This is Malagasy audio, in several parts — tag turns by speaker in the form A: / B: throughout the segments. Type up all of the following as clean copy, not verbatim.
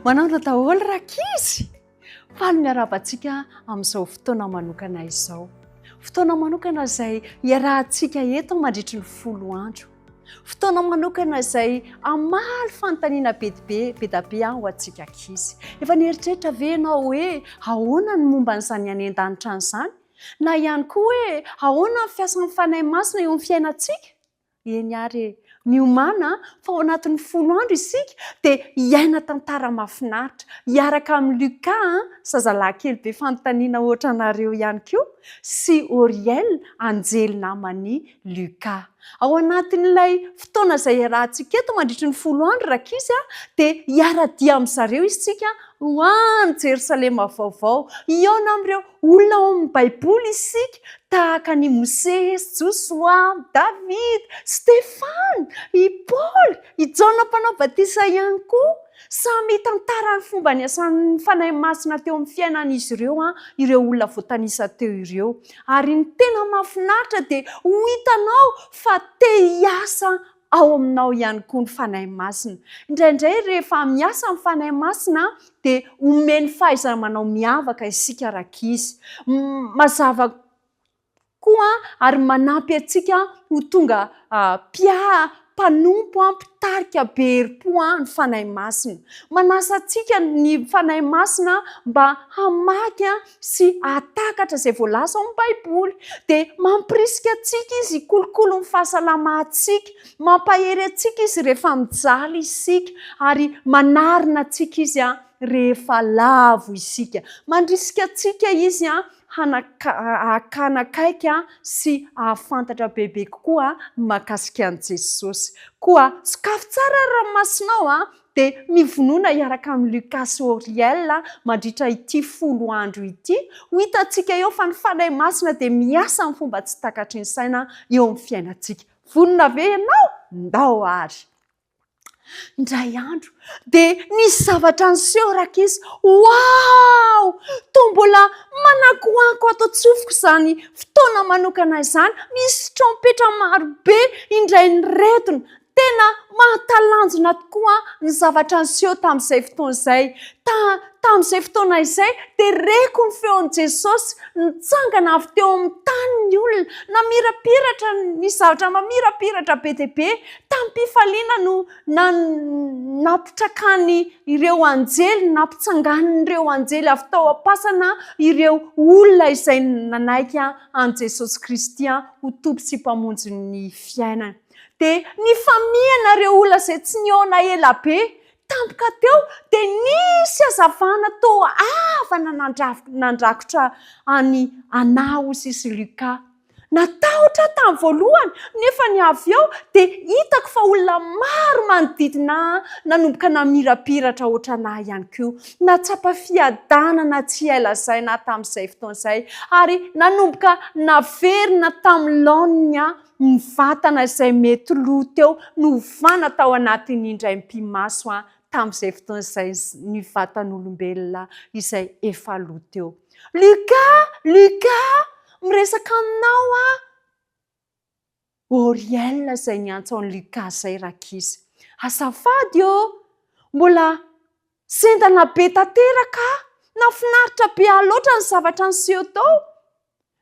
A: manana daholo rakizy faly miaravantsika amin'izao fotoana manokana izao. Fotoana manokana izay iarahantsika eto mandritry ny 10 andro. Fotoana manokana izay amaly fanontaniana be ho antsika ankizy. Efa nieritreritra ve ianao hoe ahoana ny momba n'izany any an-danitra an'izany? Na ihany koa hoe ahoana ny fiasan'ny fanahy masina eo amin'ny fiainantsika? Eny ary miomana fa ao anatin'ny 10 andro isika dia iaina tantara mahafinaritra hiaraka amin'ny Luka, zazalahy kely be fanontaniana ohatra anareo ihany koa, sy Oriel, anjely namany Luka. Ao anatin'ilay fotoana izay iarahantsika eto mandritry ny 10 andro rakizy dia hiara-dia amin'izareo isika ho any Jerosalema vaovao. Iona amin'ireo olona ao amin'ny Baiboly isika tahaka ny Mosesy, Joshua, David, Stefana, i Paul, i Jona mpanao batisa ihany koa. Samy tantara ny fomba niasan'ny fanahy masina teo amin'ny fiainan'izy ireo olona voatanisa teo ireo. Ary ny tena mahafinaritra dia ho hitanao fa te hiasa ao aminao ihany koa ny fanahy masina. Indraindray rehefa miasa amin'ny fanahy masina dia omeny fahaiza-manao miavaka isika rakizy. Mazava koa ary manampy antsika ho tonga mpanompo mpitarika be herim-po ny fanahy masina. Manasa antsika ny fanahy masina mba hamaky sy hatakatra izay voalaza ao amin'ny Baiboly. Dia mampirisika antsika izy hikolokolo ny fahasalamantsika, mampahery antsika izy rehefa mijaly isika ary manarina antsika izy rehefa lavo isika. Mandrisika antsika izy hakanakaiky sy hahafantatra bebe kokoa mahakasika an'i Jesosy. Koa sokafy tsara ranomasinao dia mivonoana hiaraka amin'ny Luka sy Oriel mandritra ity 10 andro ity. Ho hitantsika eo fa ny fanahy masina dia miasa amin'ny fomba tsy takatry ny saina eo amin'ny fiainantsika. Vonona ve ianao? Ndao ary. Indray andro dia nisy zavatra niseho rakizy. Wow! Toa mbola manakoanko ato tsofiko izany fotoana manokana izany. Misy trompetra marobe indray niretona. Tena mahatalanjona tokoa ny zavatra niseho tamin'izay fotoana izay. Tamin'izay fotoana izay dia reko ny feon'i Jesosy nitsangana avy teo amin'ny tany ny olona. Namirapiratra ny zavatra mamirapiratra be dia be. Tampifaliana no napitrakany ireo anjely, nampitsangan'ireo anjely avy tao am-pasana ireo olona izay nanaiky an Jesosy Kristy ho tompo sy mpamonjy ny fiainana. Dia ny famihana ireo olona izay tsy nihaona ela be tampoka teo dia nisy hazavana toa avana nandrakotra any Anaosy sy Luka. Natahotra tamin'ny voalohany nefa ny avy eo dia hitako fa olona maro manodidina nanomboka namirapiratra ohatranahy ihany koa. Natsapa fiadanana tsy ela zaina tamin'izay fotoana izay ary nanomboka naverina tamin'ny laoniny ny vatana izay mety lo teo novana tao anatin'ny indray mpimaso tamin'izay fotoana izay ny vatan'olombelona izay efa lo teo. Luka, miresaka aminao Oriel izay niantso an'i Luka izay rakizy. Azafady mbola sendana be tanteraka, nafinaritra be loatra ny zavatra niseho tao.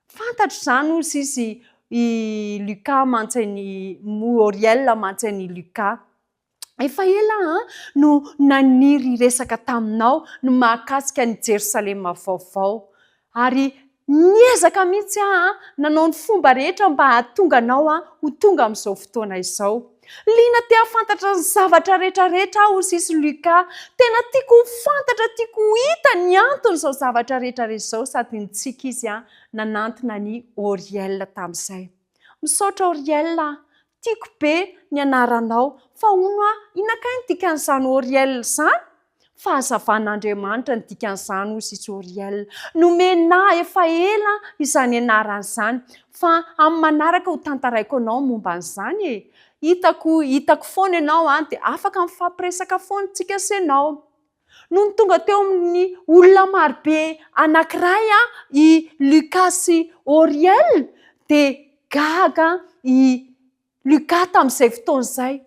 A: Fantatro izany ozy izy i Luka mantsainy Oriel mantsainy Luka. Efa ela no naniry resaka taminao no mahakasika ny Jerosalema vaovao. Ary niezaka mihitsy nanao ny fomba rehetra mba hahatonga anao ho tonga amin'izao fotoana izao. Liana te hafantatra ny zavatra rehetrarehetra ozy izy Luka. Tena tiako fantatra, tiako hita ny anton'izao zavatra rehetrarehetra izao sady nitsika izy nanantona ny Oriel tamin'izay. Misaotra Oriel, tiako be ny anaranao fa hono inakay ny dikan'izany Oriel izany? Fahazavan'Andriamanitra ny dikan'izany ozy izy Oriel. Nomena efa ela izany anarana izany fa amin'ny manaraka ho tantaraiko anao momba an'izany. Hitako foana ianao dia afaka mifampiresaka foana tsika sy ianao. No tonga teo amin'ny olona marobe anankiray i Luka sy Oriel dia gaga i Luka tamin'izay fotoana izay.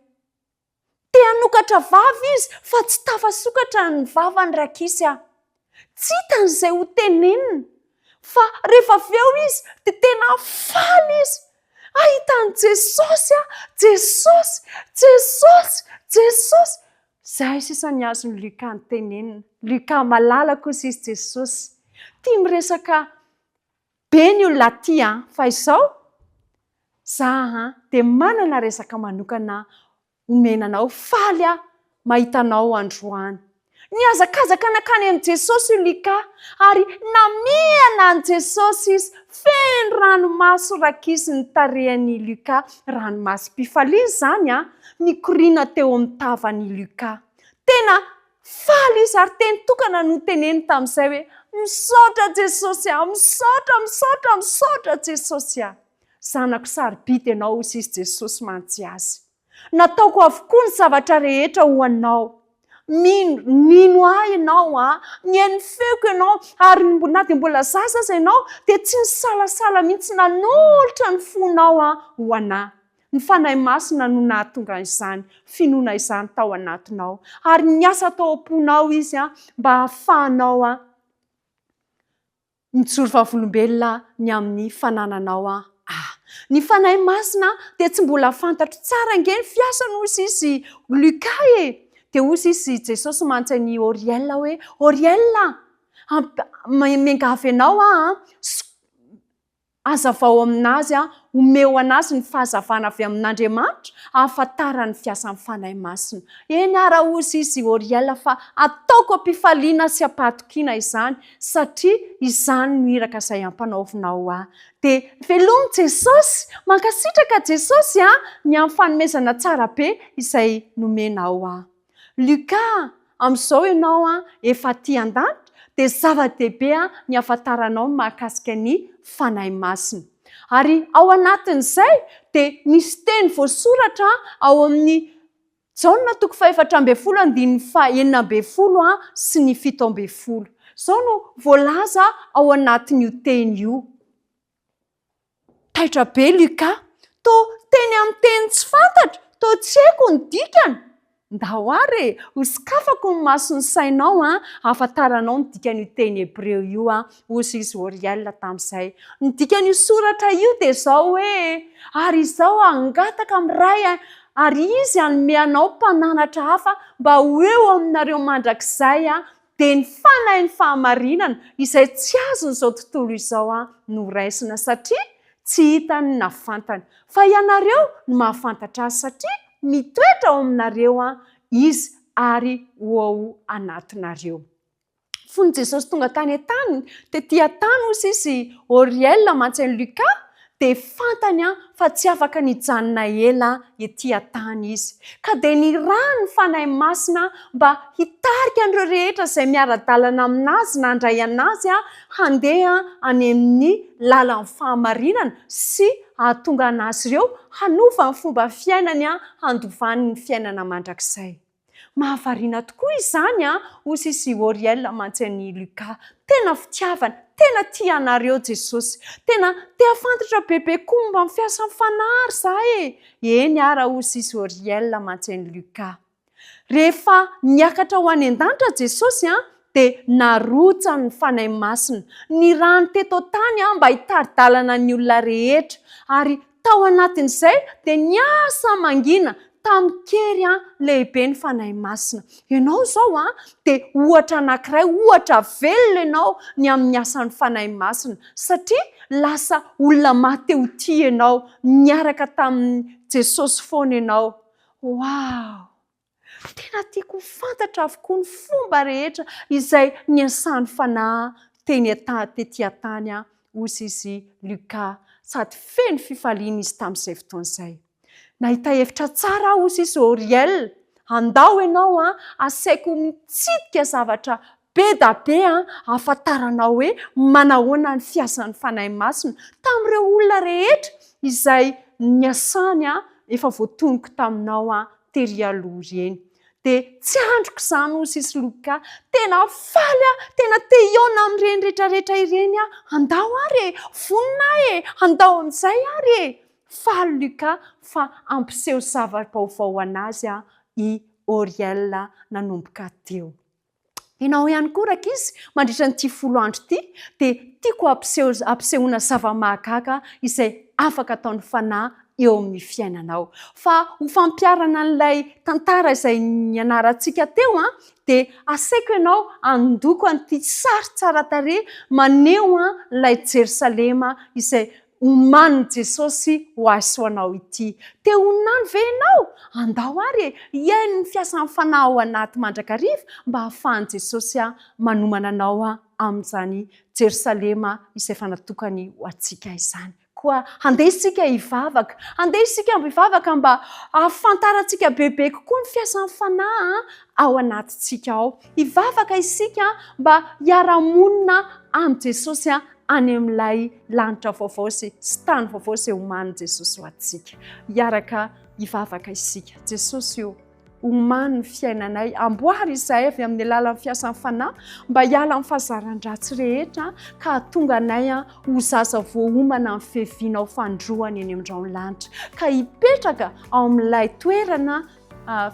A: Te hanokatra vavy izy fa tsy tafasokatra ny vavany rakisy tsy hitan'izay ho tenenina fa rehefa avy eo izy dia tena faly izy ahitany Jesosy Jesosy Jesosy Jesosy zay sisa ny azony Luka ny tenenina. Luka malala kosa izy Jesosy tia miresaka be ny olona ty fa izao dia manana resaka manokana omenanao faly mahitanao androany. Niazakazaka nakany amin'ny Jesosy io Luka ary namiana an Jesosy izy feno ranomaso rakisy ny tarehany Luka, ranomasom-pifaliana izany nikoriana teo amin'ny tavan'ny Luka. Tena faly izy ary teny tokana no teneny tamin'izay hoe misaotra Jesosy misaotra Jesosy zanako sarobidy ianao hoy izy Jesosy mantsy azy. Nataoko avokoa ny zavatra rehetra ho anao. Mino ahy ianao nihaino feoko ianao ary na dia mbola zaza aza ianao dia tsy nisalasala mihitsy nanolotra ny fonao ho anahy. Ny fanahy masina no nahatonga izany finoana izany tao anatinao ary niasa tao am-ponao izy mba hahafahanao mijoro vavolombelona ny amin'ny fanananao ny fanahy masina dia tsy mbola fantatro tsara nge ny fiasany hoy izy Luka dia hoy izy Jesosy mantsy ny Oriel hoe Oriel miangavy ianao hazavao aminazy omeo anazy ny fahazavana avy amin'Andriamanitra ahafantarany fiasan'ny fanahy masina. Eny ara hoy izy Oriel fa ataoko am-pifaliana sy ampahatokiana izany satria izany no iraka izay ampanaovinao dia velomy Jesosy mankasitraka Jesosy ny amin'ny fanomezana tsara be izay nomenao Luka amin'izao ianao efa tia an-danitra dia zava-dehibe ny ahafantaranao mahakasika ny fanahy masina. Ary ao anatin'izay dia misy teny voasoratra ao amin'ny Jaona 4:4-9 sy ny 7. Izao no voalaza ao anatin'io teny io. Taitra be Luka, toa teny amin'ny teny tsy fantatra, toa tsy haiko ny dikany. Ndao ary hosikafako ny maso ny sainao ahafantaranao ny dikan'io teny Hebreo io hoy izy Oriel tamin'izay. Ny dikan'io soratra io dia izao hoe ary izao angataka amin'ray ary izy hanome anao mpananatra hafa mba ho eo aminareo mandrakizay dia ny fanahy ny fahamarinana izay tsy azon'izao tontolo izao no raisina satria tsy hitany na fantany fa ianareo no mahafantatra azy satria mitoetra ao aminareo izy ary ao anatinareo. Fony Jesosy tonga tany an-tany tety an-tany hoy izy Oriel mantsy ny Luka dia fantany fa tsy afaka nijanona ela ety an-tany izy ka dia niraha ny fanahy masina mba hitarika an'ireo rehetra izay miara-dalana aminazy nandray anazy handeha any amin'ny lalan'ny fahamarinana sy hahatonga anazy ireo hanova ny fomba fiainany handovany ny fiainana mandrakizay. Mahavariana tokoa izany hoy izy Oriel mantsy ny Luka. Tena fitiavana, tena tia anareo Jesosy, tena tia fantatra bebe koa momba ny fiasan'ny fanahy izahay eny ara hoy izy Oriel mantsy ny Luka. Rehefa niakatra ho any an-danitra Jesosy dia narotsany ny fanahy masina, ny rano teto tany mba hitari-dalana ny olona rehetra ary tao anatin'izay dia niasa mangina tamikery lehibe ny fanahy masina. Ianao izao dia ohatra anankiray, ohatra velona ianao ny amin'ny asan'ny fanahy masina satria lasa olona mateo tia ianao, niaraka tamin'ny Jesosy foana ianao. Wow! Tena tiako fantatra avokoa ny fomba rehetra izay niasan'ny fanahy teny tety an-tany hoy izy Luka sady feno fifaliana izy tamin'izay fotoan'izay. Nahita hevitra tsara hoy izy Oriel, andao ianao asaiko mitsidika zavatra be da be ahafantaranao hoe manahoana ny fiasan'ny fanahy masina tamin'ireo olona rehetra izay niasany efa voatonoko taminao tery aloha ireny. Dia tsy androko izany hoy izy Luka, tena faly tena te hiaona amin'ireny rehetrarehetra ireny andao ary vonina andao amin'izay ary faly Luka fa ampiseho zava-baovao anazy i Oriel nanomboka teo. Ianao ihany koa rakizy mandritra nyity 10 andro ity dia tiako ampisehoana zava-mahagaga izay afaka ataon'ny fanahy eo amin'ny fiainanao. Fa ho fampiarana an'ilay tantara izay nianarantsika teo dia asaiko ianao andoko an'ity sary tsara tarehy maneho ilay Jerosalema izay omanin' Jesosy ho azy ho anao ity. Te honany ve ianao? Andao ary iaino ny fiasan'ny fanahy ao anaty mandrakariva mba hahafahan'i Jesosy manomana anao amin'izany Jerosalema izay efa natokany ho antsika izany. Koa handeha isika hivavaka, handeha isika mivavaka mba ahafantarantsika bebe kokoa ny fiasan'ny fanahy ao anatintsika ao. Hivavaka isika mba hiara-monina amin'ny Jesosy any amin'ilay lanitra vaovao sy tany vaovao izay omanin' Jesosy ho antsika. Hiaraka hivavaka isika. Jesosy io omany ny fiainanay, amboary izahay avy amin'ny alalan'ny fiasan'ny fanahy mba hiala amin'ny fahazaran-dratsy rehetra ka hahatonga anay ho zaza voaomana amin'ny fihevinao fandroany eny amin'irao lanitra, ka hipetraka ao amin'ilay toerana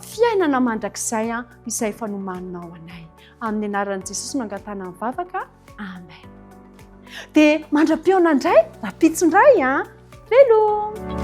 A: fiainana mandrakizay izay efa nomaninao anay. Amin'ny anaran'i Jesosy no angatana mivavaka. Amen. Dia mandra-piona indray, rapitso indray, velo!